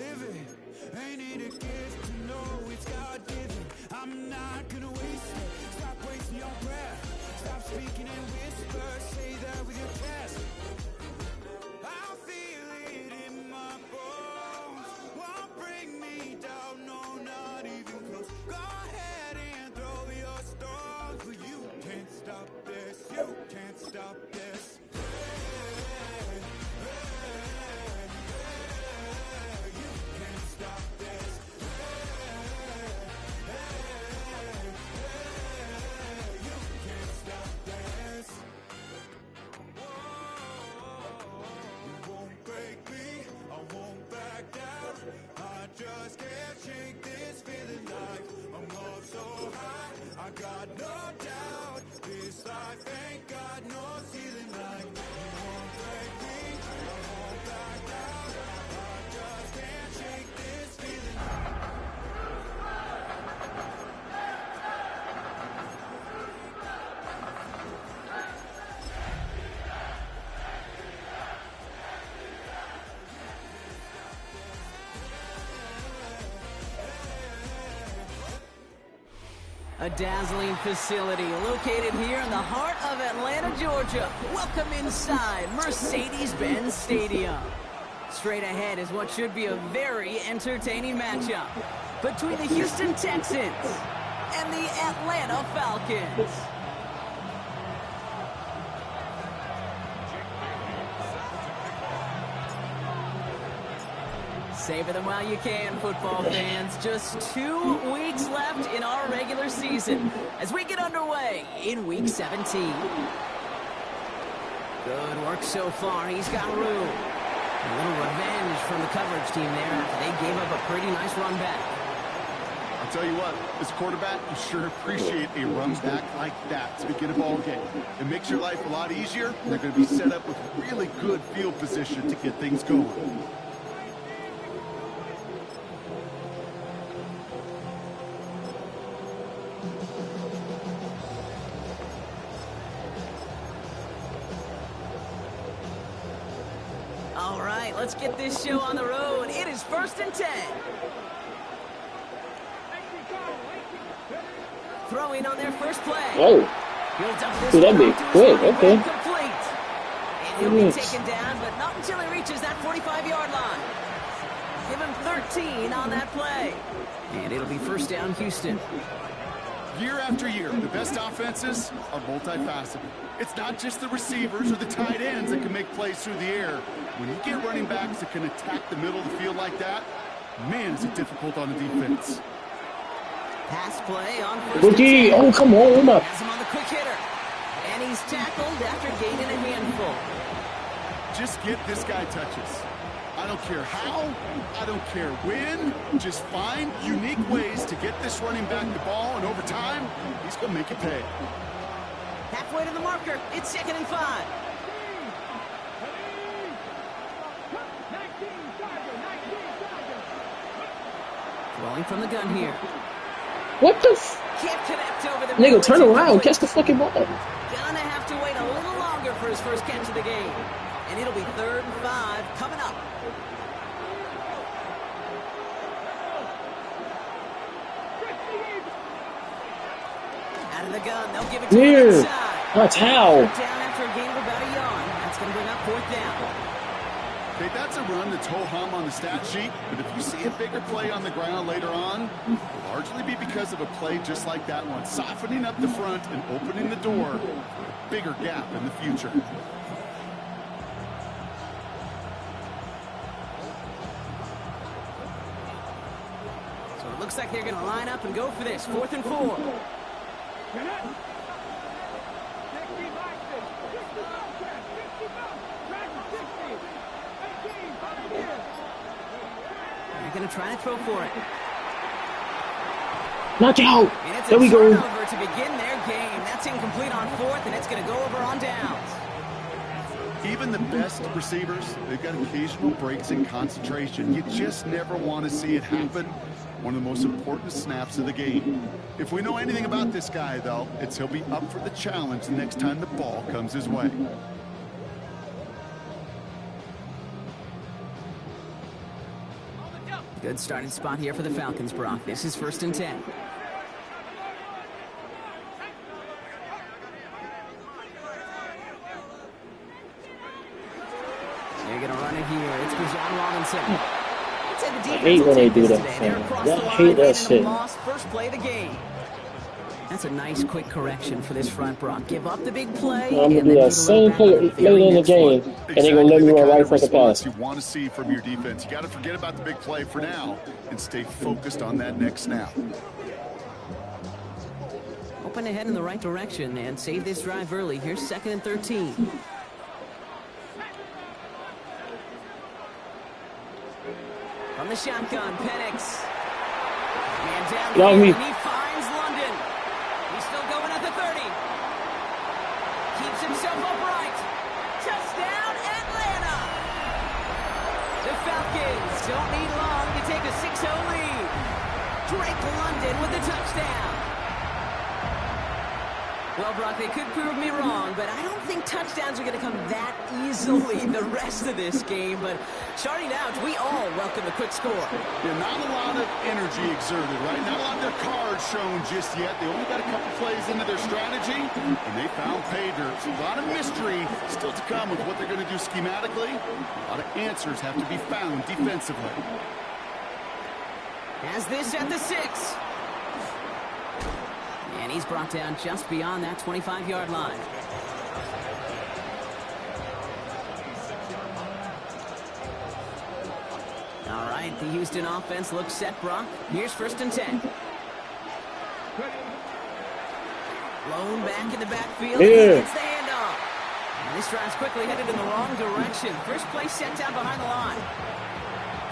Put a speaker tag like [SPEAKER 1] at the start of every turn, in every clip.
[SPEAKER 1] live it. Ain't it a gift to know it's God-given? I'm not gonna waste it. Stop wasting your breath. Stop speaking in whispers. Say that with your chest. I feel it in my bones. Won't bring me down, no, not even close. Go ahead and throw your stones, but you can't stop this. You can't stop this. Just can't shake this feeling like I'm up so high. I got no doubt this life ain't got no ceiling like you won't break me. I won't back down. I just can't shake this feeling.
[SPEAKER 2] A dazzling facility located here in the heart of Atlanta, Georgia. Welcome inside Mercedes-Benz Stadium. Straight ahead is what should be a very entertaining matchup between the Houston Texans and the Atlanta Falcons. Savor them while you can, football fans. Just 2 weeks left in our regular season as we get underway in Week 17. Good work so far. He's got room. A little revenge from the coverage team there after they gave up a pretty nice run back.
[SPEAKER 3] I'll tell you what, as a quarterback, you sure appreciate a run back like that to begin a ball game. It makes your life a lot easier. They're going to be set up with really good field position to get things going.
[SPEAKER 2] All right, let's get this show on the road. It is 1st and 10. Throwing on their first play.
[SPEAKER 4] Oh, so that'd be quick. Okay.
[SPEAKER 2] And he'll be taken down, but not until he reaches that 45-yard line. Give him 13 on that play. And it'll be 1st down, Houston.
[SPEAKER 3] Year after year, the best offenses are multifaceted. It's not just the receivers or the tight ends that can make plays through the air. When you get running backs that can attack the middle of the field like that, man, is it difficult on the defense.
[SPEAKER 2] Pass play on 1st
[SPEAKER 4] Rookie, oh, come on.
[SPEAKER 2] Has him on the quick hitter. And he's tackled after gaining a handful.
[SPEAKER 3] Just get this guy touches. I don't care how, I don't care when, just find unique ways to get this running back the ball, and over time, he's going to make it pay.
[SPEAKER 2] Halfway to the marker, it's 2nd and 5. Rolling from the gun here.
[SPEAKER 4] What the f?
[SPEAKER 2] Can't connect over the
[SPEAKER 4] Nigga, turn around, catch the fucking ball.
[SPEAKER 2] Gonna have to wait a little longer for his first catch of the game. And it'll be 3rd and 5 coming up. Out of the gun, they'll give it to him inside.
[SPEAKER 4] That's how.
[SPEAKER 2] Down after a gain of about a yard. That's going to bring up 4th down.
[SPEAKER 3] Okay, that's a run that's ho-hum on the stat sheet, but if you see a bigger play on the ground later on, it'll largely be because of a play just like that one, softening up the front and opening the door for a bigger gap in the future.
[SPEAKER 2] So it looks like they're going to line up and go for this. 4th and 4. They're going to try to throw for it.
[SPEAKER 4] Knock out.
[SPEAKER 2] And it's
[SPEAKER 4] There
[SPEAKER 2] a
[SPEAKER 4] we go.
[SPEAKER 2] turnover to begin their game. That's incomplete on 4th, and it's going to go over on downs.
[SPEAKER 3] Even the best receivers, they've got occasional breaks in concentration. You just never want to see it happen. One of the most important snaps of the game. If we know anything about this guy, though, it's he'll be up for the challenge the next time the ball comes his way.
[SPEAKER 2] Good starting spot here for the Falcons, Brock. This is 1st and 10. They're going to run it here. It's Bijan Robinson.
[SPEAKER 4] I hate when they do that. I hate that shit.
[SPEAKER 2] First play of the game. That's a nice, quick correction for this front, Brock. Give up the big play.
[SPEAKER 4] I'm going to do that same play later in the game, and they're going to let me run right fucking pass.
[SPEAKER 3] You want to see from your defense. You got to forget about the big play for now and stay focused on that next snap.
[SPEAKER 2] Open ahead in the right direction and save this drive early. Here's 2nd and 13. From the shotgun, Penix. Man down here, and he finds London. He's still going at the 30. Keeps himself upright. Touchdown, Atlanta! The Falcons don't need long to take a 6-0 lead. Drake London with the touchdown. Well, Brock, they could prove me wrong, but I don't think touchdowns are going to come that easily the rest of this game. But starting out, we all welcome a quick score.
[SPEAKER 3] Yeah, not a lot of energy exerted, right? Not a lot of their cards shown just yet. They only got a couple plays into their strategy, and they found pay dirt. So a lot of mystery still to come with what they're going to do schematically. A lot of answers have to be found defensively.
[SPEAKER 2] Has this at the 6. And he's brought down just beyond that 25-yard line. All right, the Houston offense looks set, Brock. Here's 1st and 10. Blown back in the backfield.
[SPEAKER 4] Yeah.
[SPEAKER 2] Gets the handoff. And this drive's quickly headed in the wrong direction. First play set down behind the line.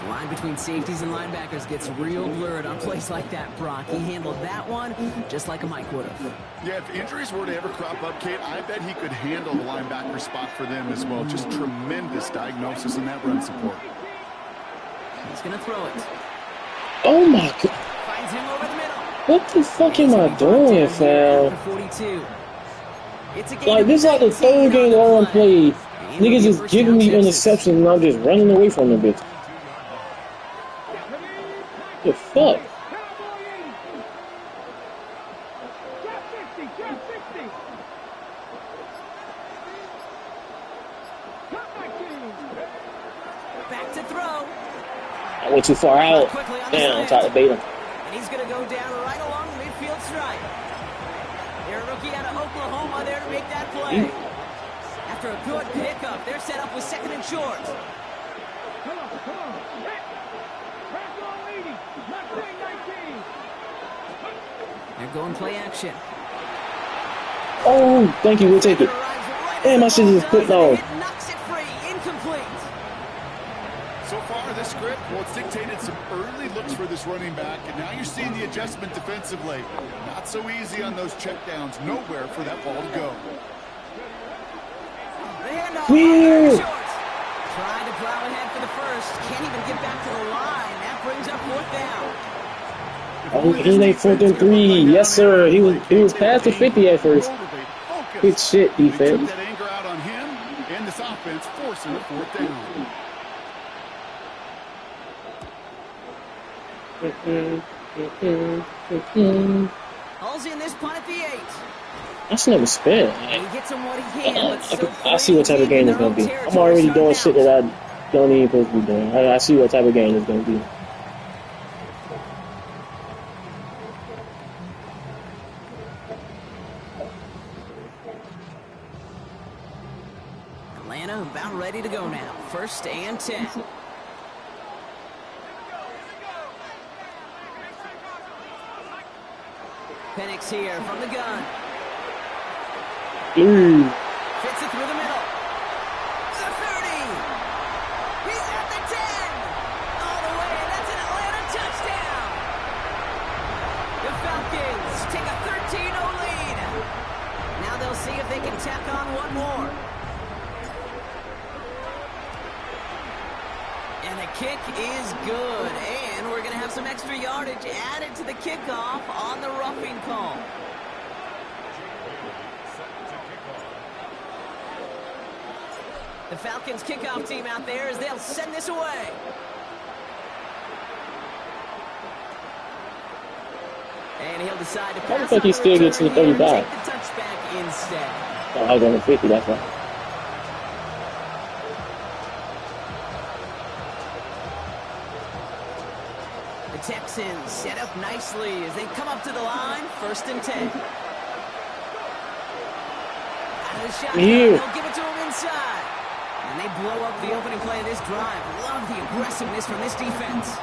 [SPEAKER 2] The line between safeties and linebackers gets real blurred on plays like that, Brock. He handled that one just like a Mike would have.
[SPEAKER 3] Yeah, if injuries were to ever crop up, Kate, I bet he could handle the linebacker spot for them as well. Just tremendous diagnosis in that run support.
[SPEAKER 2] He's going to throw it.
[SPEAKER 4] Oh, my God.
[SPEAKER 2] Finds him over the middle.
[SPEAKER 4] What the fuck am I doing, fam?
[SPEAKER 2] 42.
[SPEAKER 4] Like, this is like the 3rd game that I done played. Niggas just giving me interceptions and I'm just running away from them, bitch. The fuck?
[SPEAKER 2] Back to throw.
[SPEAKER 4] I went too far out. Damn, I tried to bait him.
[SPEAKER 2] And he's going to go down right along the midfield stripe. They're a rookie out of Oklahoma there to make that play. After a good pickup, they're set up with 2nd and short.
[SPEAKER 5] Come on.
[SPEAKER 2] They're going play action.
[SPEAKER 4] Oh, thank you. We'll take it. Damn, I should have just put on.
[SPEAKER 2] Knocks it free. Incomplete.
[SPEAKER 3] So far, this script, well, it's dictated some early looks for this running back, and now you're seeing the adjustment defensively. Not so easy on those checkdowns. Nowhere for that ball to go.
[SPEAKER 4] Weird.
[SPEAKER 2] Trying to plow ahead for the first. Can't even get back to the line. That brings up 4th down.
[SPEAKER 4] Oh, it ain't 4th and 3. Yes, sir. He was past the 50 at first. Good shit, defense.
[SPEAKER 3] Took that anger out on him and this offense, forcing a 4th down.
[SPEAKER 2] Hauls in this punt at the 8.
[SPEAKER 4] I should never spin.
[SPEAKER 2] He gets him what he can,
[SPEAKER 4] I see what type of game it's going to be. I'm already doing shit that I don't even supposed to be doing. I see what type of game it's going to be.
[SPEAKER 2] Atlanta about ready to go now. 1st and 10. Penix here from the gun. Fits it through the middle. The 30. He's at the 10. All the way, and that's an Atlanta touchdown. The Falcons take a 13-0 lead. Now they'll see if they can tack on one more. And the kick is good. And we're going to have some extra yardage added to the kickoff on the roughing call. The Falcons kickoff team out there as they'll send this away. And he'll decide to
[SPEAKER 4] How the
[SPEAKER 2] pass
[SPEAKER 4] fuck
[SPEAKER 2] on
[SPEAKER 4] he
[SPEAKER 2] the
[SPEAKER 4] still gets to
[SPEAKER 2] return
[SPEAKER 4] the
[SPEAKER 2] here and
[SPEAKER 4] 35?
[SPEAKER 2] take the touchback instead.
[SPEAKER 4] Oh, I was on the 50, that's right.
[SPEAKER 2] The Texans set up nicely as they come up to the line, 1st and 10. Out of the shotgun, they'll give it to him inside. And they blow up the opening play of this drive. Love the aggressiveness from this defense.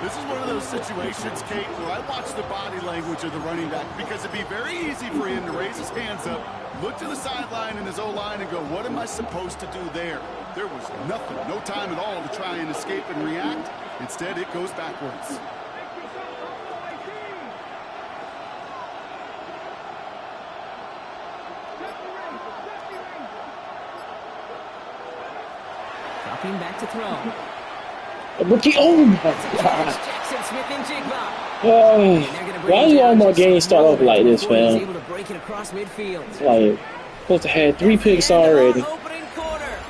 [SPEAKER 3] This is one of those situations, Kate, where I watch the body language of the running back because it'd be very easy for him to raise his hands up, look to the sideline in his O-line and go, what am I supposed to do there? There was nothing, no time at all to try and escape and react. Instead, it goes backwards.
[SPEAKER 2] Dropping back to throw.
[SPEAKER 4] Rookie, oh my god.
[SPEAKER 2] Jackson Smith and Jigba.
[SPEAKER 4] Why do all my games start off like this, fam?
[SPEAKER 2] Able to break it across midfield.
[SPEAKER 4] Like, supposed to have 3 picks already.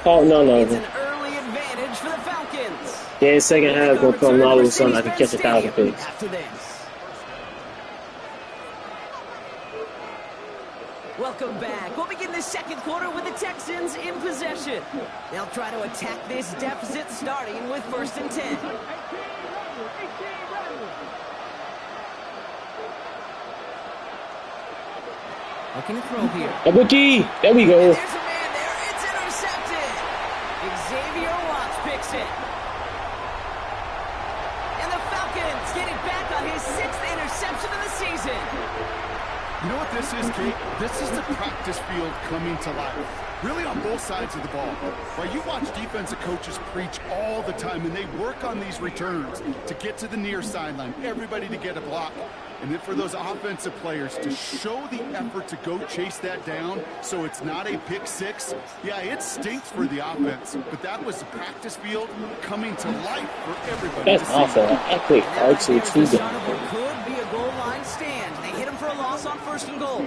[SPEAKER 4] Oh, no.
[SPEAKER 2] It's an early advantage for the Falcons.
[SPEAKER 4] Yeah, second half gonna come and all of a sudden I can catch 1,000 picks.
[SPEAKER 2] After this. Welcome back. We'll begin the second quarter with the Texans in possession. They'll try to attack this deficit starting with 1st and 10. Looking to throw here.
[SPEAKER 4] A rookie! There we go.
[SPEAKER 2] There's a man there. It's intercepted. Xavier Watts picks it. And the Falcons get it back on his 6th interception of the season.
[SPEAKER 3] You know what this is, Kate? This is the practice field coming to life. Really on both sides of the ball. Right, you watch defensive coaches preach all the time, and they work on these returns to get to the near sideline, everybody to get a block. And then for those offensive players to show the effort to go chase that down so it's not a pick six. Yeah, it stinks for the offense, but that was the practice field coming to life for everybody.
[SPEAKER 4] That's awful. That quick hard to
[SPEAKER 2] Could be a goal line stand. They hit him for a loss on 1st and goal.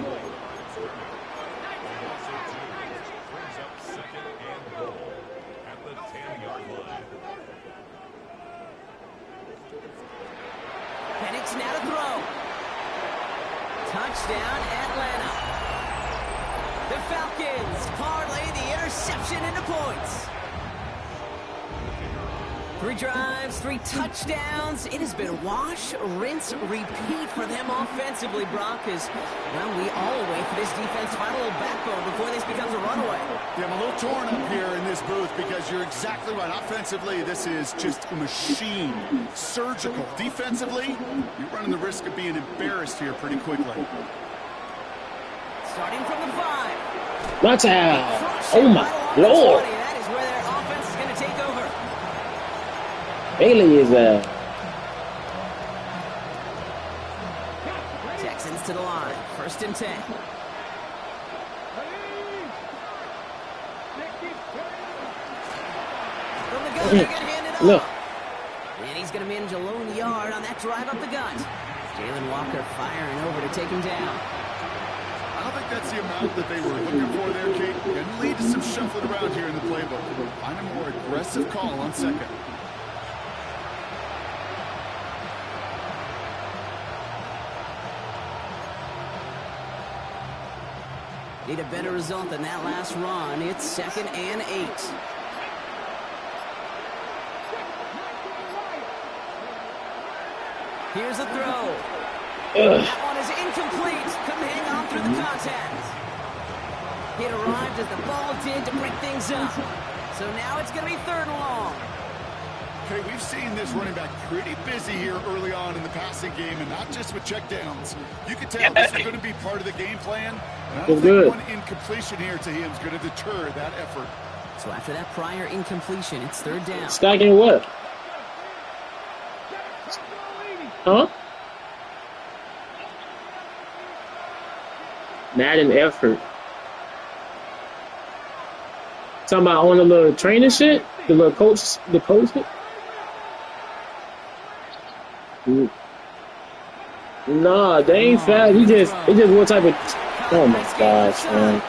[SPEAKER 2] Penix now to throw. Touchdown, Atlanta. The Falcons parlay the interception into points. 3 drives, 3 touchdowns. It has been wash, rinse, repeat for them offensively, Brock, as, well, we all wait for this defense to find a little backbone before this becomes a runaway.
[SPEAKER 3] Yeah, I'm a little torn up here in this booth because you're exactly right. Offensively, this is just a machine. Surgical. Defensively, you're running the risk of being embarrassed here pretty quickly.
[SPEAKER 2] Starting from the 5.
[SPEAKER 4] Watch out! Oh my lord!
[SPEAKER 2] That is where their offense is going to take over.
[SPEAKER 4] Bailey is
[SPEAKER 2] Texans to the line. 1st and 10. From the gun, they're going to hand it
[SPEAKER 4] no.
[SPEAKER 2] off. And he's going to manage a lone yard on that drive up the gut. Jalen Walker firing over to take him down.
[SPEAKER 3] I don't think that's the amount that they were looking for there, Kate. Going to lead to some shuffling around here in the playbook. Find a more aggressive call on 2nd.
[SPEAKER 2] Need a better result than that last run. It's 2nd and 8. Here's a throw. That one is incomplete. Couldn't hang on through the contact. It arrived as the ball did to break things up. So now it's going to be 3rd and long.
[SPEAKER 3] Okay, we've seen this running back pretty busy here early on in the passing game, and not just with checkdowns. You can tell this is going to be part of the game plan. And I don't think one incompletion here to him is going to deter that effort.
[SPEAKER 2] So after that prior incompletion, it's 3rd down.
[SPEAKER 4] Stacking what? Huh? Madden effort. Talking about on the little training shit? The little coach, the coach shit? Nah, they ain't fast. It's just what type of, oh my gosh, man.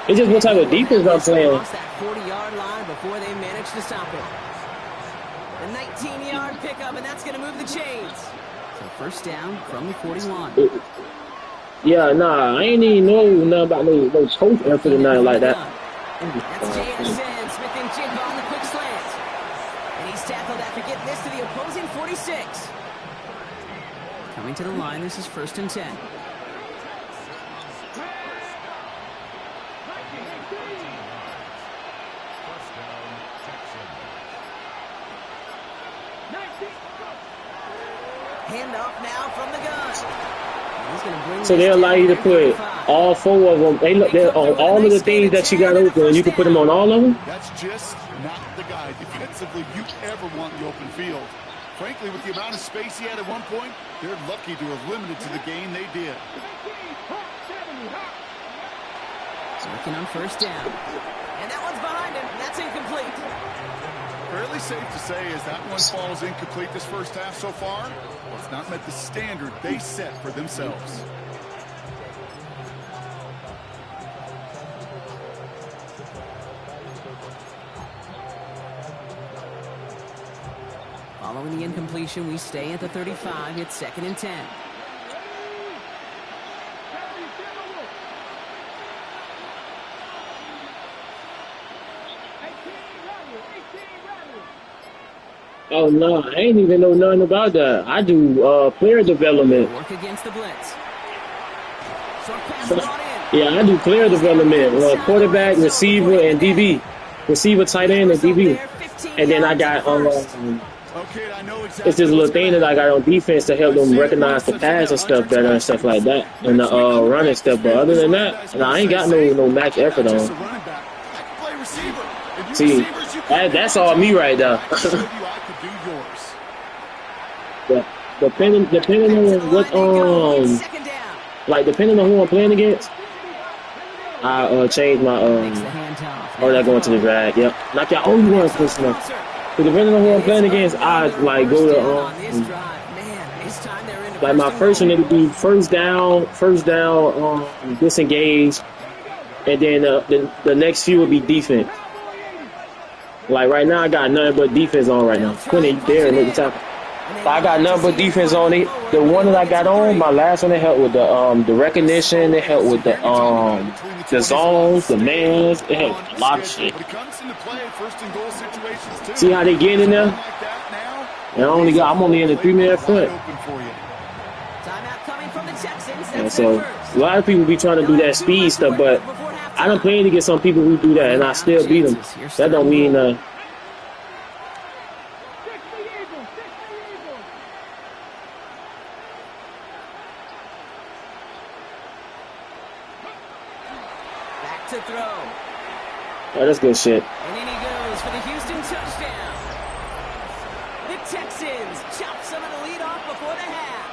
[SPEAKER 4] It's just what type of defense I'm playing.
[SPEAKER 2] Lost that 40-yard line before they managed to stop it. A 19-yard pickup, and that's going to move the chains. So first down from the 41.
[SPEAKER 4] Yeah, nah, I ain't even know nothing about no choke effort or nothing like that.
[SPEAKER 2] That's JSN. Smith and Jigba on the quick slant. And he's tackled after getting this to the opposing 46. Coming to the line, this is first and 10. Handoff now from the gun.
[SPEAKER 4] So they allow you to put all 4 of them. They look on all of the things that you got open, and you can put them on all of them.
[SPEAKER 3] That's just not the guy defensively you ever want in the open field. Frankly, with the amount of space he had at one point, they're lucky to have limited to the game they did.
[SPEAKER 2] Working on first down. And that one's behind him. That's incomplete.
[SPEAKER 3] Fairly safe to say as that one falls incomplete this first half so far, it's not met the standard they set for themselves.
[SPEAKER 2] Following the incompletion, we stay at the 35. It's second and 10.
[SPEAKER 4] Oh no, I ain't even know nothing about that. I do player development.
[SPEAKER 2] Work against the blitz. Short pass brought in.
[SPEAKER 4] Yeah, I do player development. Quarterback, receiver, and DB. Receiver, tight end, and DB. And then I got it's this little thing that I got on defense to help them recognize the pass and stuff better and stuff like that, and the running stuff. But other than that, I ain't got no match effort on. See, that's all me right there. Depending on what depending on who I'm playing against, I change my or that going to the drag. Yep, like y'all only one person. So depending on who I'm playing against, I like go to like my first one it'll be first down, disengage, and then the next few will be defense. Like right now, I got nothing but defense on right now. Quinny there and at the top. I got nothing but defense on it. The one that I got on, my last one, it helped with the recognition. It helped with the zones, the mans. It helped with a lot of shit. See how they get in there? And I'm only in the 3-minute front. And so a lot of people be trying to do that speed stuff, but I done played against some people who do that, and I still beat them. That don't mean
[SPEAKER 2] to throw.
[SPEAKER 4] Oh, that's good shit.
[SPEAKER 2] And in he goes for the Houston touchdown. The Texans chop some of the lead off before the half.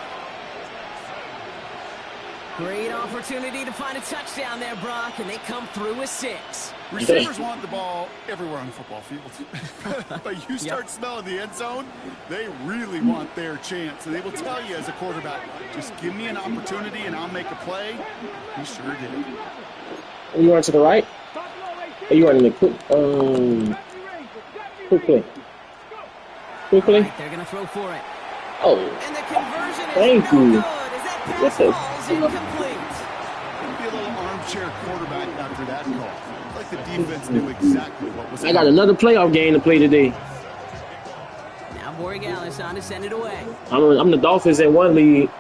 [SPEAKER 2] Great opportunity to find a touchdown there, Brock, and they come through with 6.
[SPEAKER 3] Receivers want the ball everywhere on the football field. But you start smelling the end zone, they really want their chance. And they will tell you as a quarterback, just give me an opportunity and I'll make a play. He sure did.
[SPEAKER 4] Are you running to the right? Are you running the quick play? Quick play?
[SPEAKER 2] Right, they're going to throw for it.
[SPEAKER 4] Oh.
[SPEAKER 2] And the conversion is
[SPEAKER 4] thank
[SPEAKER 2] no
[SPEAKER 4] you.
[SPEAKER 2] good as that pass falls incomplete.
[SPEAKER 3] Be a little armchair quarterback after that call. Like the defense knew exactly what was
[SPEAKER 4] I got another playoff game to play today.
[SPEAKER 2] Now Borregales on to send it away.
[SPEAKER 4] I'm the Dolphins in one league.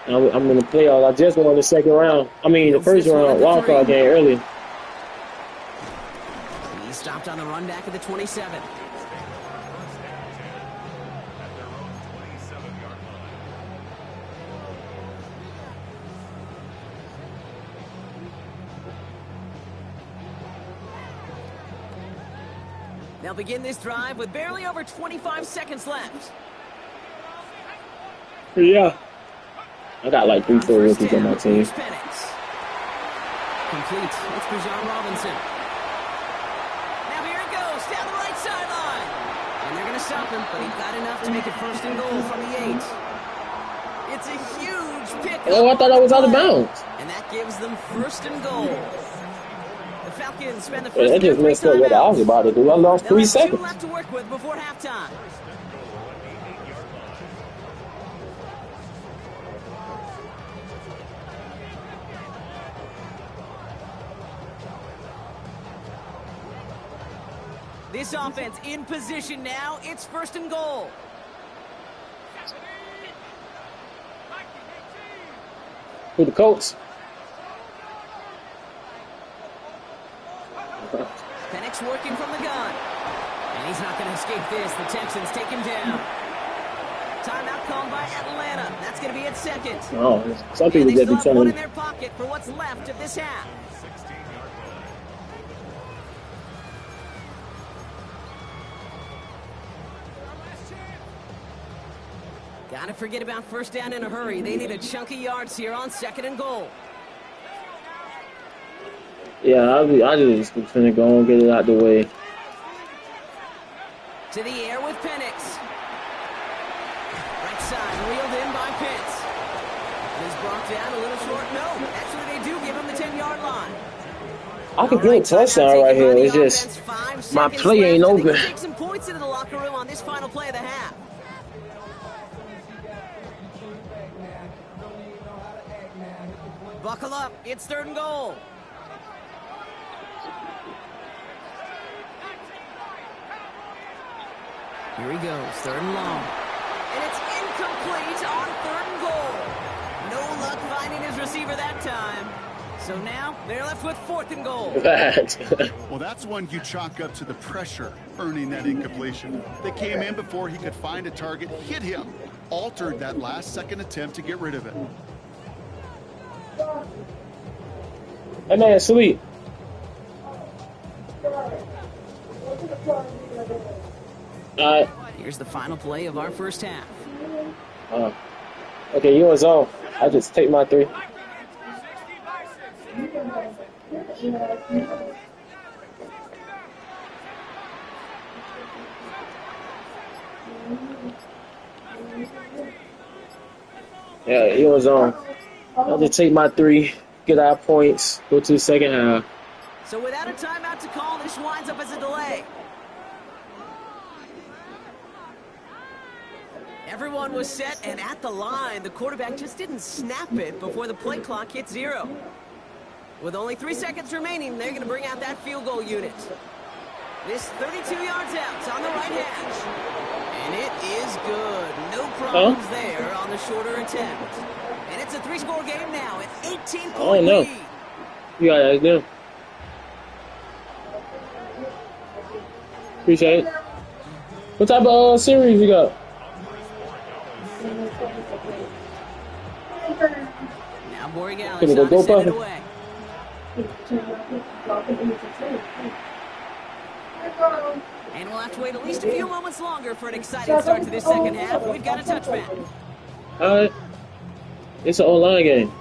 [SPEAKER 4] I'm in the playoffs. I just won the second round. I mean, the first round wild card game earlier.
[SPEAKER 2] He stopped on the run back at the 27. They'll begin this drive with barely over 25 seconds left.
[SPEAKER 4] Yeah. I got like 3-4 rookies on my team.
[SPEAKER 2] Complete. It's Bijan Robinson. Now here it goes down the right sideline. And they're going to stop him, but he got enough to make it first and goal from the 8. It's a huge pick.
[SPEAKER 4] Oh, I thought I was out of bounds.
[SPEAKER 2] And that gives them first and goal. The Falcons spend the
[SPEAKER 4] that just messed up what I was about to do. I lost 3 seconds.
[SPEAKER 2] Left to work with before halftime. This offense in position now. It's 1st and goal.
[SPEAKER 4] Who the Colts?
[SPEAKER 2] Penix working from the gun. And he's not going to escape this. The Texans take him down. Timeout called by Atlanta. That's going to be at 2nd.
[SPEAKER 4] Oh, some people
[SPEAKER 2] And they
[SPEAKER 4] just be
[SPEAKER 2] still have one in
[SPEAKER 4] trying
[SPEAKER 2] their pocket for what's left of this half. Gotta forget about 1st down in a hurry. They need a chunk of yards here on 2nd and goal.
[SPEAKER 4] Yeah, I just finna go and get it out the way.
[SPEAKER 2] To the air with Penix. Right side, reeled in by Pitts. He's brought down a little short. No, actually they do give him the 10-yard line.
[SPEAKER 4] I can get a touchdown right here. It's just my play ain't open.
[SPEAKER 2] Take some points into the locker room on this final play of the half. Buckle up. It's 3rd and goal. Here he goes. 3rd and long. And it's incomplete on 3rd and goal. No luck finding his receiver that time. So now they're left with 4th and goal.
[SPEAKER 3] Well, that's one you chalk up to the pressure earning that incompletion. They came in before he could find a target, hit him, altered that last-second attempt to get rid of it.
[SPEAKER 4] Hey, man, sweet.
[SPEAKER 2] Here's the final play of our 1st half.
[SPEAKER 4] Okay, you on zone. I just take my 3. Yeah, you on zone. I'll just take my 3, get our points, go to the 2nd half.
[SPEAKER 2] So without a timeout to call, this winds up as a delay. Everyone was set and at the line. The quarterback just didn't snap it before the play clock hit 0. With only 3 seconds remaining, they're going to bring out that field goal unit. This 32 yards out on the right hash. And it is good. No problems there on the shorter attempt. And it's a 3-score game now. It's 18-point lead.
[SPEAKER 4] You got that down. Appreciate it. What type of series you got?
[SPEAKER 2] Now Borregales on to send it away. And we'll have to wait at least a few moments longer for an exciting start to this 2nd half. We've got a touchback.
[SPEAKER 4] All right. It's an online game.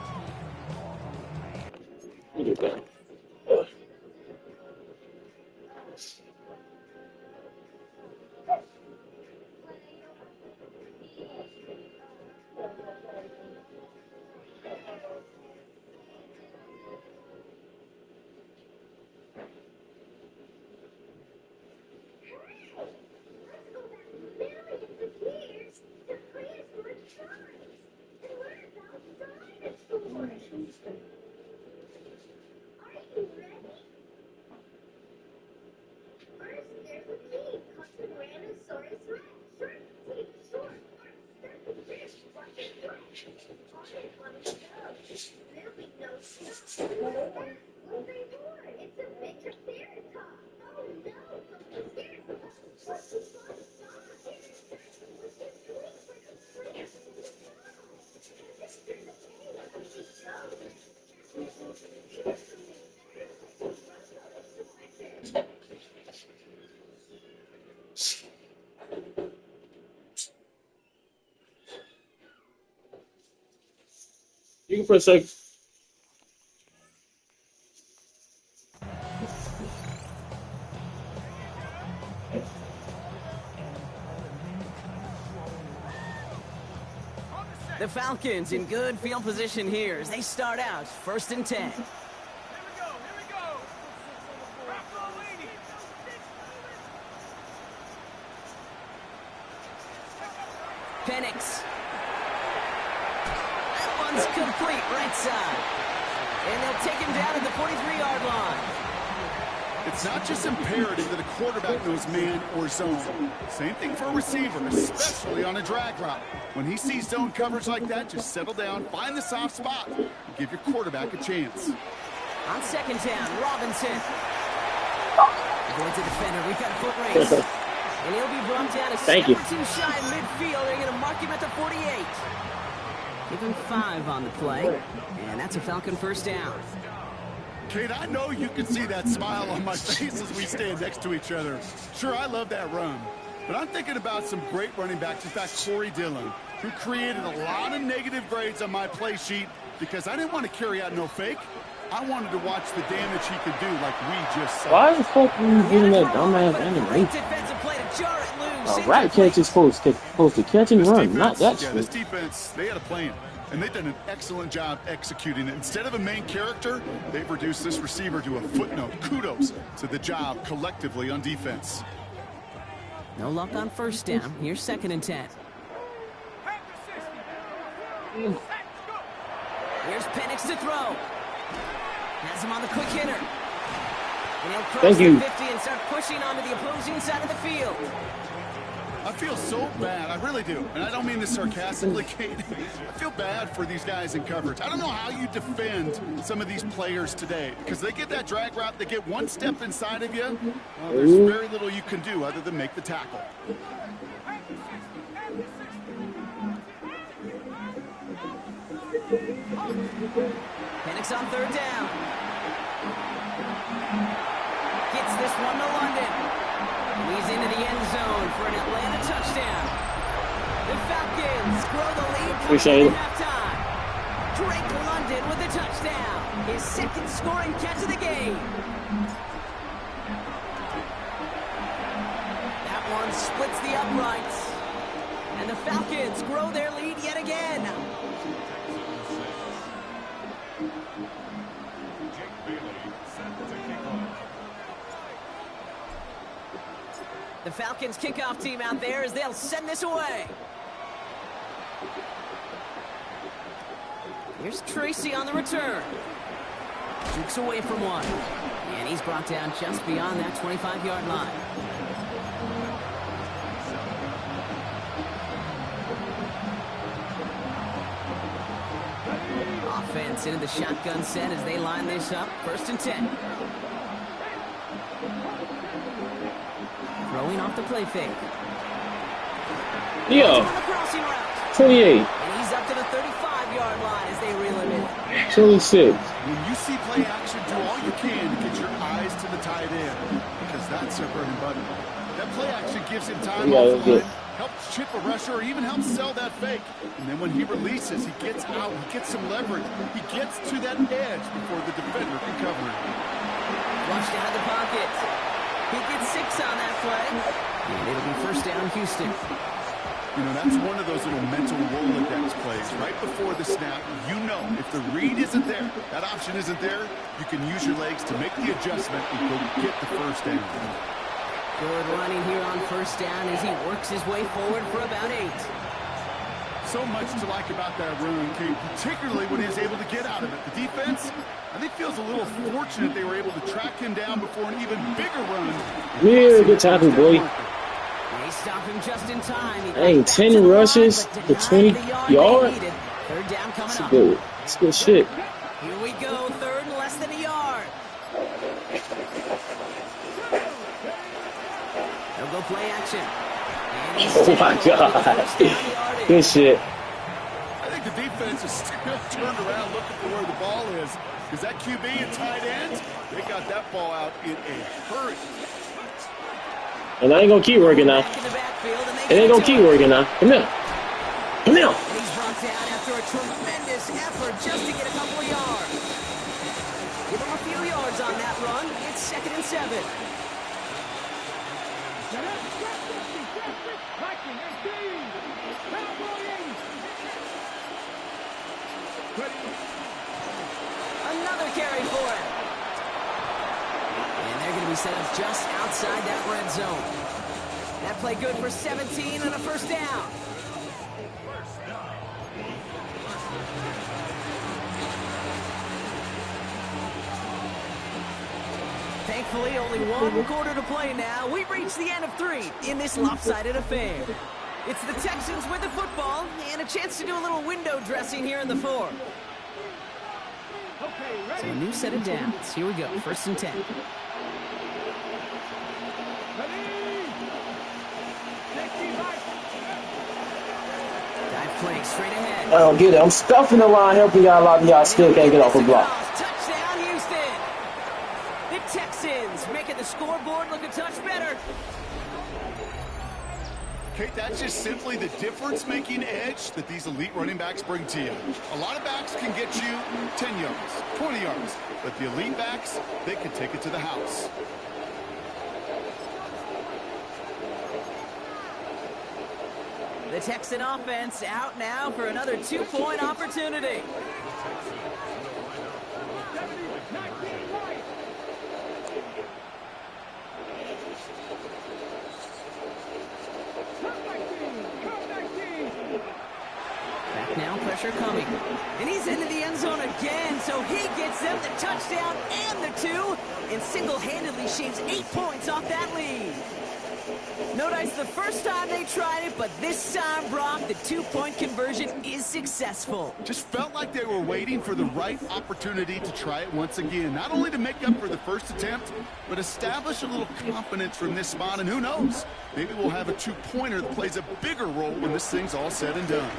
[SPEAKER 4] You can press like.
[SPEAKER 2] The Falcons in good field position here as they start out 1st and 10. Penix. That one's complete right side. And they'll take him down at the 43-yard line.
[SPEAKER 3] It's not just imperative that a quarterback knows man or zone. Same thing for a receiver, especially on a drag route. When he sees zone coverage like that, just settle down, find the soft spot, and give your quarterback a chance.
[SPEAKER 2] On second down, Robinson. Going to defender, we've got a foot race. And he'll be brought down a step or two shy in midfield. They're going to mark him at the 48. Give him 5 on the play. And that's a Falcon first down.
[SPEAKER 3] Kate, I know you can see that smile on my face as we stand next to each other. Sure, I love that run. But I'm thinking about some great running backs. In fact, Corey Dillon, who created a lot of negative grades on my play sheet because I didn't want to carry out no fake. I wanted to watch the damage he could do like we just saw.
[SPEAKER 4] Why the fuck are you getting that dumbass anyway? A rat catch is supposed to catch and run, not that shit.
[SPEAKER 3] Yeah, this defense, they had a plan. And they've done an excellent job executing it. Instead of a main character, they've reduced this receiver to a footnote. Kudos to the job collectively on defense.
[SPEAKER 2] No luck on first down. Here's second and 10. Here's Penix to throw. Has him on the quick hitter. And he'll cross the 50 and start pushing onto the opposing side of the field.
[SPEAKER 3] I feel so bad, I really do. And I don't mean this sarcastically, Kate. I feel bad for these guys in coverage. I don't know how you defend some of these players today. Because they get that drag route, they get one step inside of you. Well, there's very little you can do other than make the tackle.
[SPEAKER 2] Penix on third down. Gets this one to London. He's into the end zone for an Atlanta touchdown. The Falcons grow the lead coming into halftime. Drake London with a touchdown. His second scoring catch of the game. That one splits the uprights. And the Falcons grow their lead yet again. The Falcons kickoff team out there as they'll send this away. Here's Tracy on the return. Jukes away from one. And he's brought down just beyond that 25-yard line. Offense into the shotgun set as they line this up. First and 10. Throwing off the play fake.
[SPEAKER 4] Yo, 28.
[SPEAKER 2] And he's up to the 35-yard line as they reel him in.
[SPEAKER 4] 26.
[SPEAKER 3] When you see play action, do all you can to get your eyes to the tight end because that's their bread and butter. That play action gives him time off the line, helps chip a rusher, or even helps sell that fake. And then when he releases, he gets out, he gets some leverage. He gets to that edge before the defender can cover it.
[SPEAKER 2] Flushed out of the pocket. He gets 6 on that play. And it'll be first down, Houston.
[SPEAKER 3] You know, that's one of those little mental Rolodex plays. Right before the snap, you know if the read isn't there, that option isn't there, you can use your legs to make the adjustment and go get the first down.
[SPEAKER 2] Good running here on first down as he works his way forward for about 8.
[SPEAKER 3] So much to like about that run, Kate, particularly when he was able to get out of it. The defense, I think, feels a little fortunate they were able to track him down before an even bigger run.
[SPEAKER 4] Yeah, good tackle, boy.
[SPEAKER 2] They stop him just in time.
[SPEAKER 4] Dang, 10 rushes for 20 yards.
[SPEAKER 2] Third down coming up.
[SPEAKER 4] Good. That's good shit.
[SPEAKER 2] Here we go, third and less than a yard. They'll go play action.
[SPEAKER 4] Oh my God. Good shit.
[SPEAKER 3] I think the defense is still turned around looking for where the ball is. Because that QB and tight end, they got that ball out in a hurry.
[SPEAKER 4] And I ain't gonna keep working now. It ain't gonna keep working now. Come here. Come here.
[SPEAKER 2] He's brought down after a tremendous effort just to get a couple of yards. Give him a few yards on that run. It's second and 7. Another carry for it. And they're going to be set up just outside that red zone. That play good for 17 and a first down. Thankfully, only one quarter to play now. We've reached the end of 3 in this lopsided affair. It's the Texans with the football and a chance to do a little window dressing here in the 4th. So a new set of downs. Here we go, 1st and 10. Dive play straight ahead.
[SPEAKER 4] I don't get it. I'm stuffing the line, helping y'all. A lot of y'all still can't get off a block.
[SPEAKER 2] Touchdown, Houston. The Texans making the scoreboard look a touch better.
[SPEAKER 3] Kate, that's just simply the difference-making edge that these elite running backs bring to you. A lot of backs can get you 10 yards, 20 yards, but the elite backs, they can take it to the house.
[SPEAKER 2] The Texan offense out now for another 2-point opportunity. Back now, pressure coming. And he's into the end zone again, so he gets them the touchdown and the 2, and single-handedly shaves 8 points off that lead. Notice the first time they tried it, but this time, Brock, the 2-point conversion is successful.
[SPEAKER 3] Just felt like they were waiting for the right opportunity to try it once again. Not only to make up for the first attempt, but establish a little confidence from this spot. And who knows, maybe we'll have a 2-pointer that plays a bigger role when this thing's all said and done.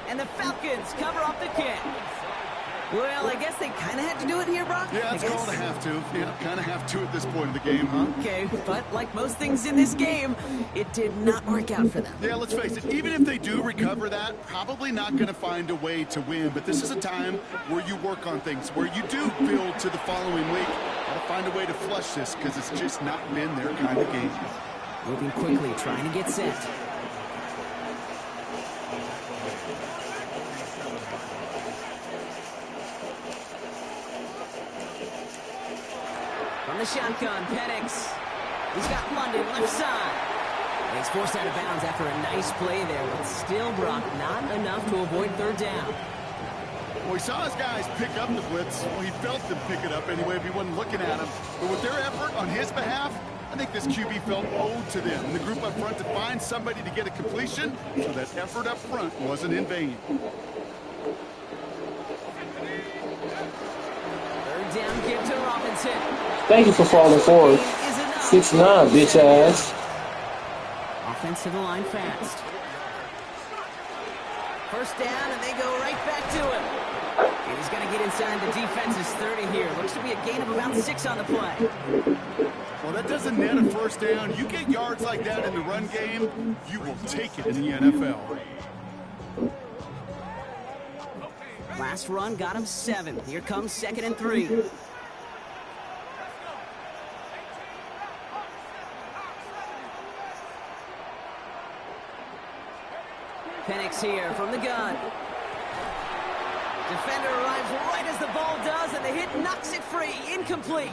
[SPEAKER 2] And the Falcons cover up the kick. Well, I guess they kind of had to do it here, Brock.
[SPEAKER 3] Yeah, it's called a have to. Yeah, kind of have to at this point of the game, huh?
[SPEAKER 2] Okay, but like most things in this game, it did not work out for them.
[SPEAKER 3] Yeah, let's face it, even if they do recover that, probably not going to find a way to win. But this is a time where you work on things, where you do build to the following week. Got to find a way to flush this because it's just not been their kind of game.
[SPEAKER 2] Moving quickly, trying to get set. From the shotgun, Penix. He's got London left side. And he's forced out of bounds after a nice play there, but still, Brock, not enough to avoid 3rd down.
[SPEAKER 3] Well, he saw his guys pick up the blitz. Well, he felt them pick it up anyway if he wasn't looking at him. But with their effort on his behalf, I think this QB felt owed to them. And the group up front to find somebody to get a completion, so that effort up front wasn't in vain.
[SPEAKER 2] 3rd down, give to Robinson.
[SPEAKER 4] Thank you for falling forward. 6'9", bitch ass.
[SPEAKER 2] Offense to the line fast. 1st down, and they go right back to him. And he's going to get inside the defense's 30 here. Looks to be a gain of about 6 on the play.
[SPEAKER 3] Well, that doesn't net a 1st down. You get yards like that in the run game, you will take it in the NFL.
[SPEAKER 2] Last run got him 7. Here comes 2nd and 3. Penix here from the gun. Defender arrives right as the ball does, and the hit knocks it free. Incomplete.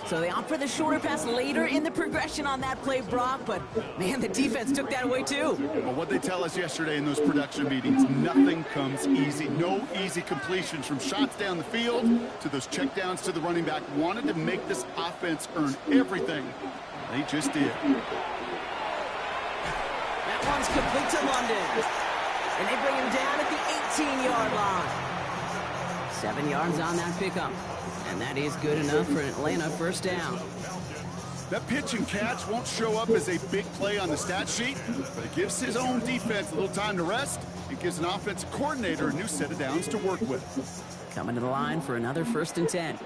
[SPEAKER 2] So they opt for the shorter pass later in the progression on that play, Brock, but, man, the defense took that away, too.
[SPEAKER 3] Well, what they tell us yesterday in those production meetings, nothing comes easy. No easy completions from shots down the field to those checkdowns to the running back. Wanted to make this offense earn everything. They just did.
[SPEAKER 2] That one's complete to London. And they bring him down at the 18-yard line. 7 yards on that pickup. And that is good enough for an Atlanta 1st down.
[SPEAKER 3] That pitch and catch won't show up as a big play on the stat sheet, but it gives his own defense a little time to rest. It gives an offensive coordinator a new set of downs to work with.
[SPEAKER 2] Coming to the line for another 1st and 10.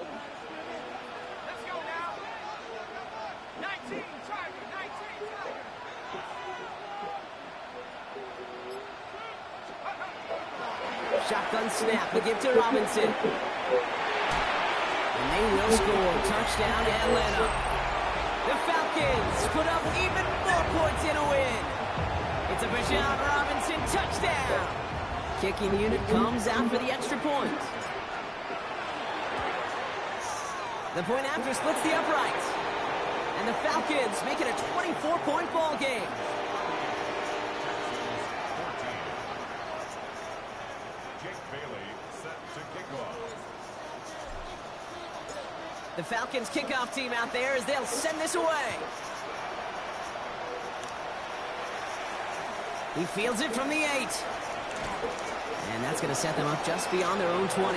[SPEAKER 2] Shotgun snap, we give to Robinson. And they will score. Touchdown, Atlanta. The Falcons put up even more points in a win. It's a Bijan Robinson touchdown. Kicking unit comes out for the extra point. The point after splits the uprights. And the Falcons make it a 24-point ball game. The Falcons kickoff team out there as they'll send this away. He fields it from the 8. And that's going to set them up just beyond their own 20. All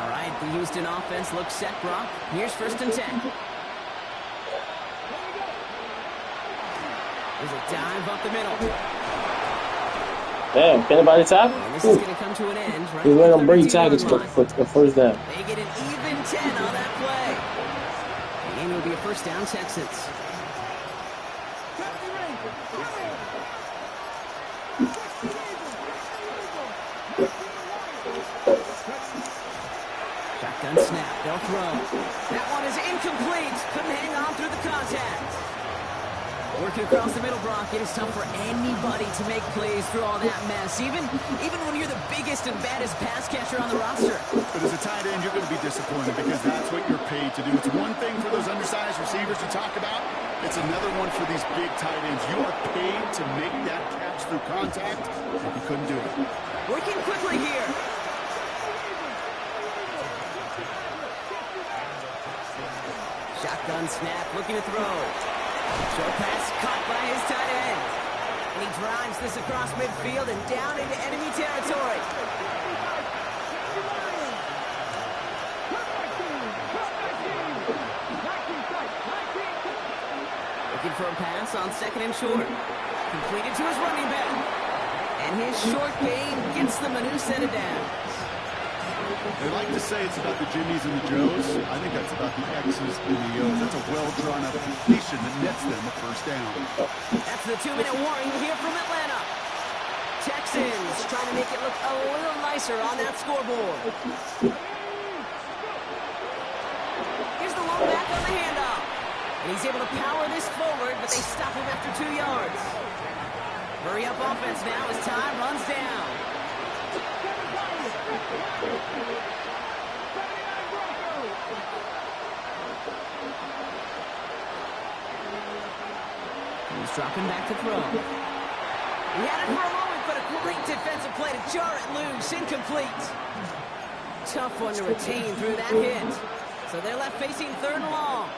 [SPEAKER 2] right, the Houston offense looks set, Brock. Here's 1st and 10. There's a dive up the middle.
[SPEAKER 4] Damn, can anybody tackle?
[SPEAKER 2] And this is going to come to an end right
[SPEAKER 4] He's
[SPEAKER 2] at
[SPEAKER 4] letting
[SPEAKER 2] the
[SPEAKER 4] them bring
[SPEAKER 2] 32-yard
[SPEAKER 4] tackles
[SPEAKER 2] line.
[SPEAKER 4] for the first down.
[SPEAKER 2] They get an even 10 on that play. The game will be a first down, Texans. Shotgun snap, they'll throw. That one is incomplete. Couldn't hang on through the contact. Working across the middle, Brock, it is tough for anybody to make plays through all that mess, even when you're the biggest and baddest pass catcher on the roster.
[SPEAKER 3] But as a tight end, you're going to be disappointed because that's what you're paid to do. It's one thing for those undersized receivers you talk about. It's another one for these big tight ends. You are paid to make that catch through contact, and you couldn't do it.
[SPEAKER 2] Working quickly here. Shotgun snap, looking to throw. Short pass caught by his tight end. And he drives this across midfield and down into enemy territory. Looking for a pass on 2nd and short. Completed to his running back. And his short gain gets them a new set of downs.
[SPEAKER 3] They like to say it's about the Jimmies and the Joes. I think that's about the X's and the O's. That's a well-drawn-up completion that nets them a first down.
[SPEAKER 2] That's the 2-minute warning here from Atlanta. Texans trying to make it look a little nicer on that scoreboard. Here's the long back on the handoff. And he's able to power this forward, but they stop him after 2 yards. Hurry up offense now as time runs down. He's dropping back to throw. He had it for a moment, but a great defensive play to jar it loose. Incomplete. Tough one to retain through that hit. So they're left facing 3rd and long.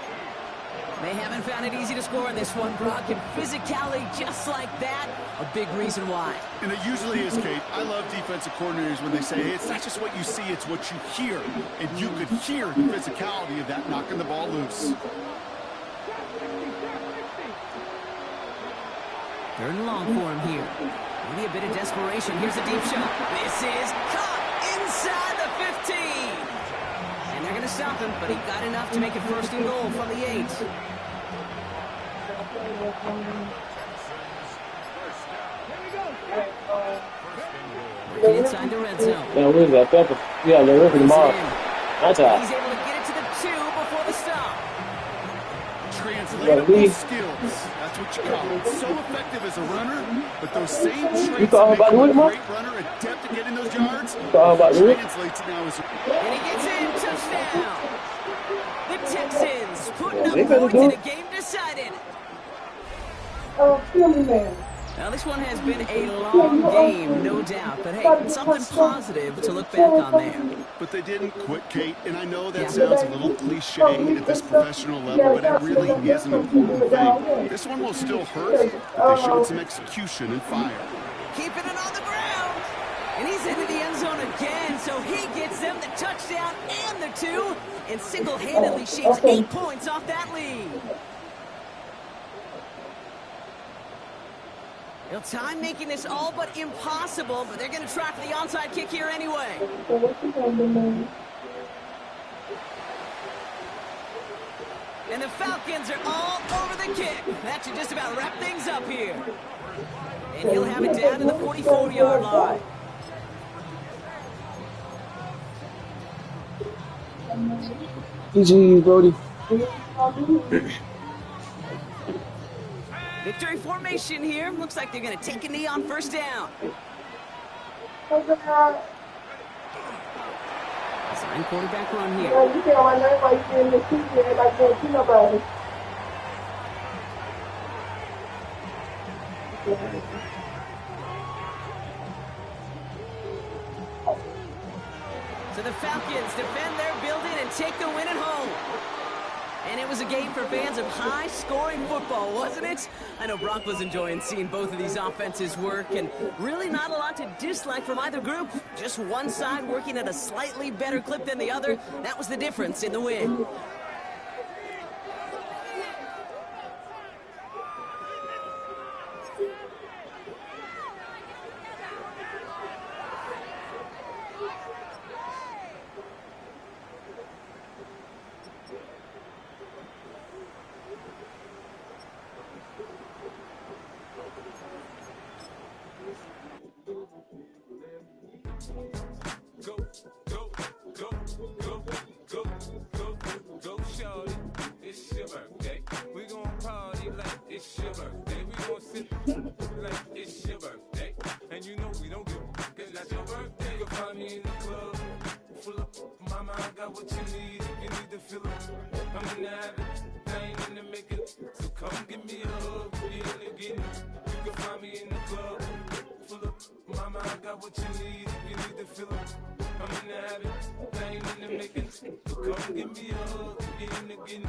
[SPEAKER 2] They haven't found it easy to score in this one, Brock, and physicality just like that, a big reason why.
[SPEAKER 3] And it usually is, Kate. I love defensive coordinators when they say, hey, it's not just what you see, it's what you hear. And you could hear the physicality of that knocking the ball loose.
[SPEAKER 2] 3rd and long for him here. Maybe a bit of desperation. Here's a deep shot. This is caught inside the 15. And they're going to stop him, but he got enough to make it 1st and goal from the 8. Working inside the red zone.
[SPEAKER 4] Yeah, where's that pepper? Yeah, they're ripping them off. That's out.
[SPEAKER 2] He's able to get it to the 2 before the stop.
[SPEAKER 3] Translatable skills. That's what you call it. So effective as a runner, but those same traits
[SPEAKER 4] You talking
[SPEAKER 3] that
[SPEAKER 4] about
[SPEAKER 3] make
[SPEAKER 4] the
[SPEAKER 3] him a
[SPEAKER 4] Whitmore?
[SPEAKER 3] great runner, adept at getting those yards,
[SPEAKER 4] talking about the Whitmore?
[SPEAKER 3] translates now as
[SPEAKER 2] And he gets in. Touchdown. The Texans putting
[SPEAKER 4] They
[SPEAKER 2] up
[SPEAKER 4] better
[SPEAKER 2] points
[SPEAKER 4] go.
[SPEAKER 2] in a game decided.
[SPEAKER 5] Oh, Philly man.
[SPEAKER 2] Now, this one has been a long game, no doubt. But, hey, something positive to look back on there.
[SPEAKER 3] But they didn't quit, Kate, and I know that sounds a little cliche at this professional level, but it really is an important thing. This one will still hurt, but they showed some execution and fire.
[SPEAKER 2] Keeping it on the ground. And he's into the end zone again, so he gets them the touchdown and the 2, and single-handedly shaves 8 points off that lead. Well, time making this all but impossible, but they're going to try for the onside kick here anyway. And the Falcons are all over the kick. That should just about wrap things up here. And he'll have it down to the 44-yard line.
[SPEAKER 4] GG, Brody.
[SPEAKER 2] Victory formation here. Looks like they're going to take a knee on 1st down. Sign quarterback run here.
[SPEAKER 5] You say my name like you in the TV, like that, you know about it.
[SPEAKER 2] So the Falcons defend their building and take the win at home. And it was a game for fans of high-scoring football, wasn't it? I know Brock was enjoying seeing both of these offenses work, and really not a lot to dislike from either group. Just one side working at a slightly better clip than the other. That was the difference in the win.
[SPEAKER 1] Go, shorty, it's your birthday. We gon' party like it's your birthday. We gon' sit like it's your birthday. And you know we don't give a cause that's your birthday. You'll find me in the club, full of mama, I got what you need. If you need to fill it, I'm in the habit, I ain't in the making. So come give me a hug, we in the getting. You can find me in the club, full of mama, I got what you need. If you need to fill it, I'm in the habit, I ain't in the making. So come give me a hug, we in the getting.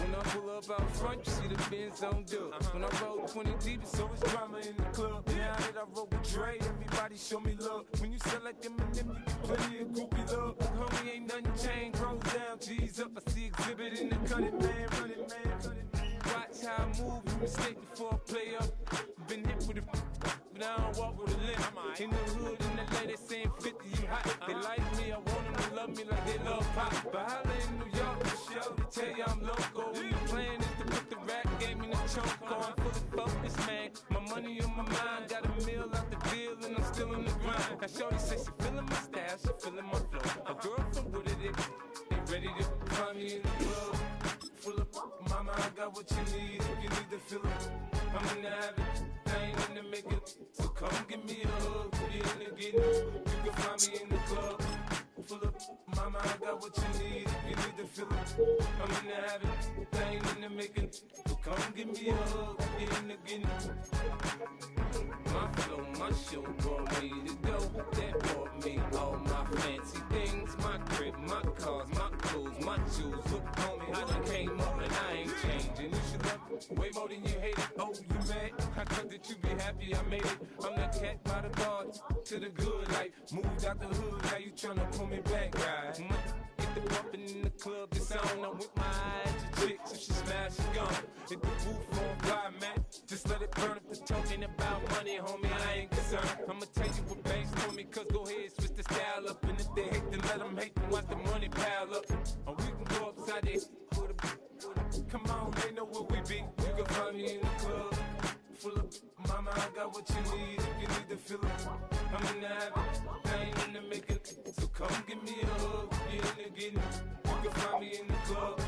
[SPEAKER 1] When I pull up out front, you see the Benz on dub. When I roll 20 deep, it's always drama in the club. Now that I roll with Dre, everybody show me love. When you sell like them and them, you get plenty of groupie love. Homie, ain't nothing changed, rolls down, G's up. I see exhibit in the cutting, man, running, man, cutting. Watch how I move, you mistake before I play up. Been hit with a but I don't walk with a limp. In the hood, in the LA, they saying 50, you hot. They like me, I want them to love me like they love pop. But holla in New York, the show, they tell you I'm loco. When the plan is to put the rap game in the choke on. I'm fully focused, man. My money on my mind, got a meal out the deal, and I'm still in the grind. Now shorty say she feeling my style, she feeling my flow. A girl from Wooded, they ready to find me in the club. Full of mama, I got what you need. If you need to fill it, I'm in the habit, I ain't in the making. So come give me a hug, we in the getting. You can find me in the club. Full of mama, I got what you need. If you need to fill it, I'm in the habit, I ain't in the making. So come give me a hug, we in the getting. My flow, my show brought me to go. That brought me all my fancy things. My crib, my cars, my clothes, my shoes. Look, homie, I done came up and I ain't changing. You should love it way more than you hate it. Oh, you mad? I thought that you be happy I made it. I'm the cat by the guards to the good life. Moved out the hood, now you tryna pull me back, right? Get the bumpin' in the club, it's on. I'm with my eyes to chicks, if she smash, she gone. Hit the roof on fire, man. Just let it burn if the talking about money, homie, I ain't concerned. I'ma tell you what banks told me, cause go ahead, switch the style up. And if they hate, then let them hate, then watch the money pile up. Or we can go upside there. Come on, they know where we be. You can find me in the club. Full of mama, I got what you need. If you need to fill it, I'm in the habit, I ain't in the making. So come give me a hug, we in the getting. You can find me in the club.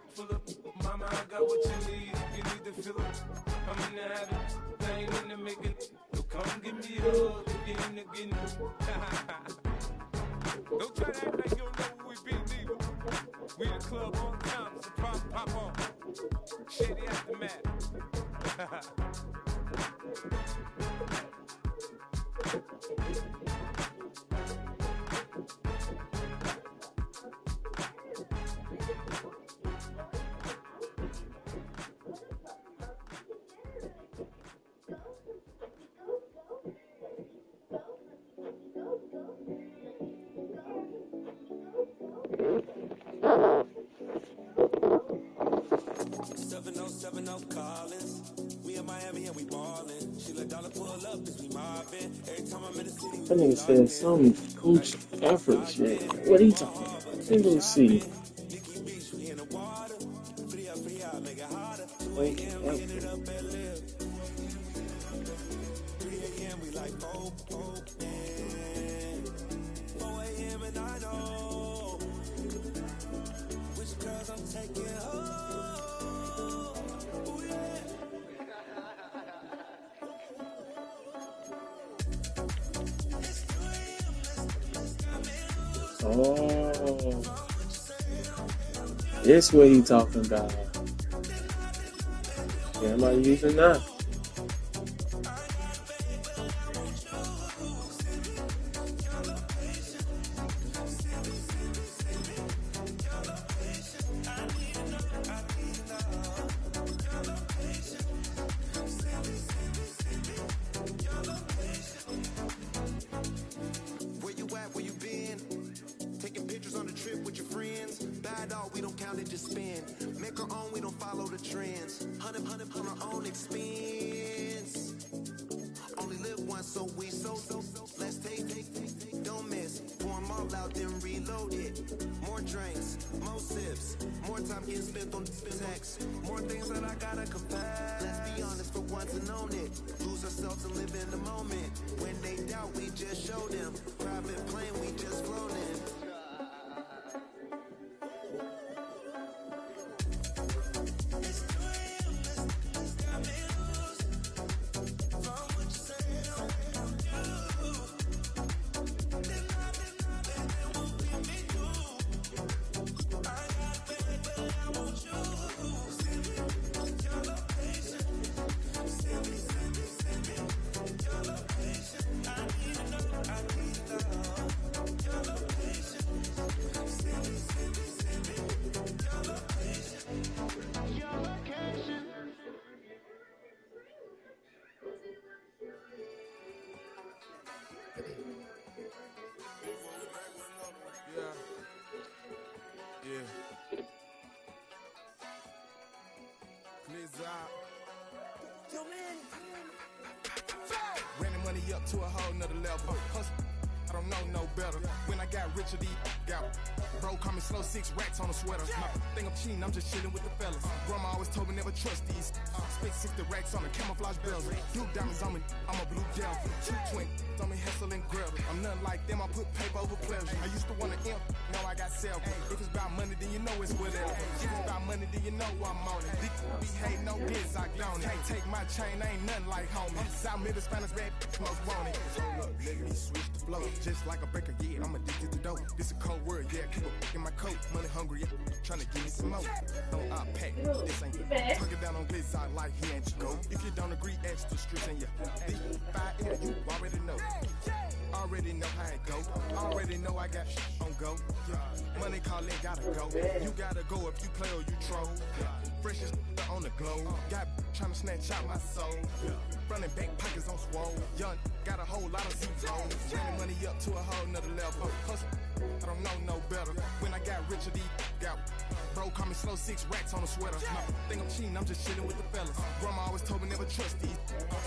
[SPEAKER 1] Full of mama, I got what you need. If you need to fill it, I'm in the habit, I ain't in the making. So come give me a hug, we in the getting. Don't try to act like you don't know where we be, neither. We the club on time, so pop on. Shady aftermath.
[SPEAKER 4] That nigga said some coach efforts, man. What are you talking about? Let me see. Oh, this what he talking about. Yeah, I'm not using that.
[SPEAKER 6] with your friends. Bad dog, we don't count it, just spend. Make our own, we don't follow the trends. Hundred on our own expense. Only live once, so let's take, don't miss. Pour 'em all out, then reload it. More drinks, more sips, more time getting spent on text. More things that I gotta confess. Let's be honest for once and own it. Lose ourselves and live in the moment. When they doubt, we just show them. Private plane, we just float in.
[SPEAKER 7] Running money up to a whole nother level. Hustle, I don't know no better. When I got richer, these got bro call me slow, 6 racks on a sweater. My think I'm cheating, I'm just chilling with the fellas. Grandma always told me never trust these. Spent 60 racks on a camouflage bells. Blue diamonds on me, I'm a blue gel. 220 on me, Hessel and Gretel. I'm nothing like them, I put paper over pleasure. I used to want to imp, now I got self. If it's about money, then you know it's whatever. If it's about money, then you know I'm on it. Be hate no glitz, I don't. Can't take my chain, ain't nothing like homie. South Middle Spanish red, most want it. Hold up, let me switch the flow. Just like a baker, yeah, I'm addicted to dope. This a cold word, yeah, keep a in my coat. Money hungry, yeah, trying to give me some more. Don't I pack, this ain't talking down on glitz, I like he ain't you go. If you don't agree, ask the streets and yeah. 5 you already know. Already know how it go. Already know I got on go. Money calling, gotta go. You gotta go if you play or you troll. Freshest on the globe. Got trying to snatch out my soul. Running back pockets on swole. Young, got a whole lot of zeros. Running money up to a whole nother level. Hustle, I don't know no better. When I got richer, these got bro call me slow, 6 racks on a sweater. My think I'm cheating, I'm just chilling with the fellas. Grandma always told me never trust these.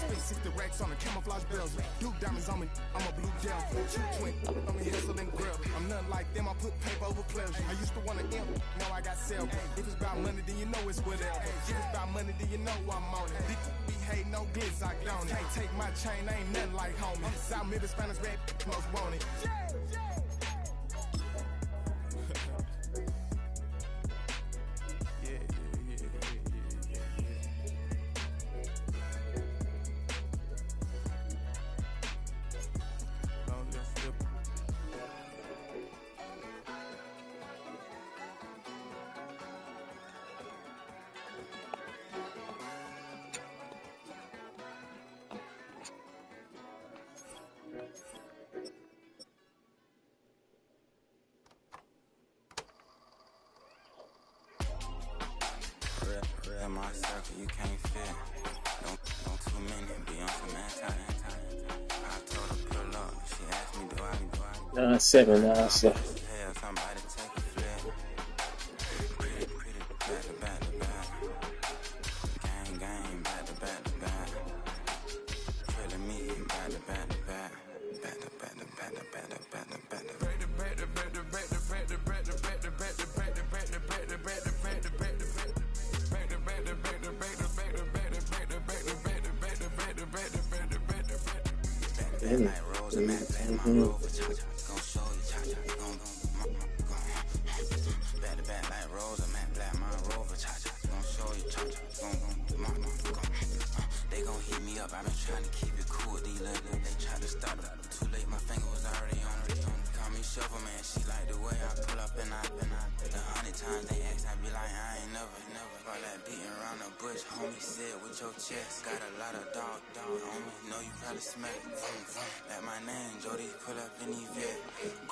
[SPEAKER 7] Spent 60 racks on the camouflage bells. Blue diamonds on me, I'm a blue gel. 220 on me, Hessel and Gretel. I'm nothing like them, I put paper over pleasure. I used to want to imp, now I got self. If it's about money, then you know it's whatever. If it's about money, then you know I'm on it. Be hate no glitz, I don't. Can't take my chain, ain't nothing like homie. South Middle Spanish red, most want it.
[SPEAKER 8] Real my circle, you can't fit. Don't too many be on some anti. I told her pull up. She asked me, do I?
[SPEAKER 4] 9-7, 9-7.
[SPEAKER 8] Hell, somebody take a flip. Pretty, back to back to back. Gang, back to back to back. Killing me, back to back to back. Back to back to back to back to back to back to back. Like Rose and Matt, back my rover, cha-cha, gon' show you, cha-cha, gon' back to back like Rose and Matt, black my rover, cha-cha, gon' show you, cha-cha, gon' they gon' hit me up, I been trying to keep it cool, these little, they tried to stop it, too late, my finger was already on it, call me Shuffle Man, she like the way I pull up and I, the 100 times they ask, I be like, I ain't never, all that beating around the bush, homie said with your chest, got a lot of dog on me, know you probably smell it, like my name, Jody, pull up in the vet.